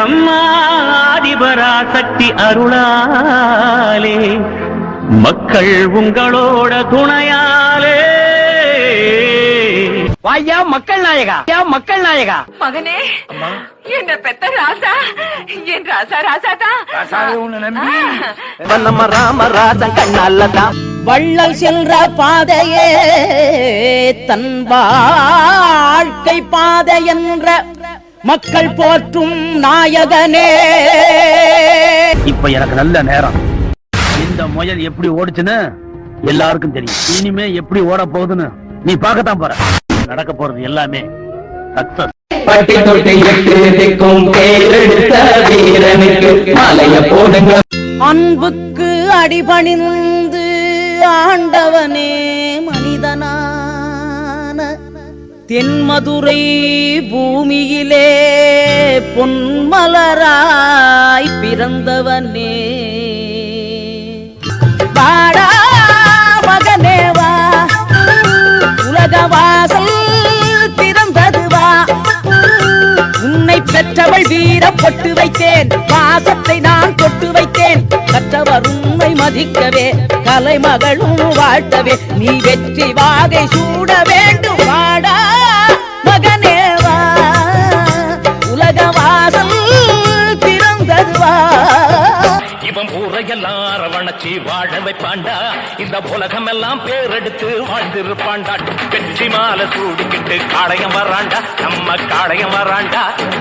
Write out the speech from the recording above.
அம்மா ஆதிபராசக்தி அருளாலே மக்கள் உங்களோட துணையாலே. வாயா மக்கள் நாயகா, மக்கள் நாயகா. மகனே, என்ன பெத்த ராசா, என் ராசா ராசாதான். நம்ம ராமராசன் கண்ணல்லதான். வள்ளல் சென்ற பாதையே தன் வாழ்க்கை பாதை என்ற மக்கள் போற்றும் நாயகனே. இப்ப எனக்கு நல்ல நேரம். இந்த முயல் எப்படி ஓடுச்சுன்னு எல்லாருக்கும் தெரியும். இனிமே எப்படி ஓட போகுதுன்னு நீ பார்க்கத்தான் போற. நடக்க போறது எல்லாமே சக்சஸ். பட்டி தொட்டி எட்டிருக்கும் பேரெடுத்த வீரனுக்கு மாலைய போடுங்க. அன்புக்கு அடிபணிந்து ஆண்டவனே மனிதனான தென்மதுரை பூமியிலே பொன்மலராய் பிறந்தவனே. வாடா மகனே வா, உலக வாசல் திறந்தது வா. உன்னை பெற்றவள் வீர பொட்டு வைத்தேன், வாசத்தை நான் தொட்டு வைத்தேன். கற்றவர் உண்மை மதிக்கவே, கலைமகளும் வாழ்த்தவே, நீ வெற்றி வாகை சூட வேண்டும். வாடா மகனே வா, உலக வாசல் திறந்தது வா. இவன் ஊரையெல்லாம் அரவணைச்சி வாழ வைப்பாண்டா, இந்த உலகம் எல்லாம் பேரெடுத்து வாழ்ந்திருப்பாண்டா. வெற்றி மாலை சூடிக்கிட்டு காளையம் வராண்டா, நம்ம காளையம் வராண்டா.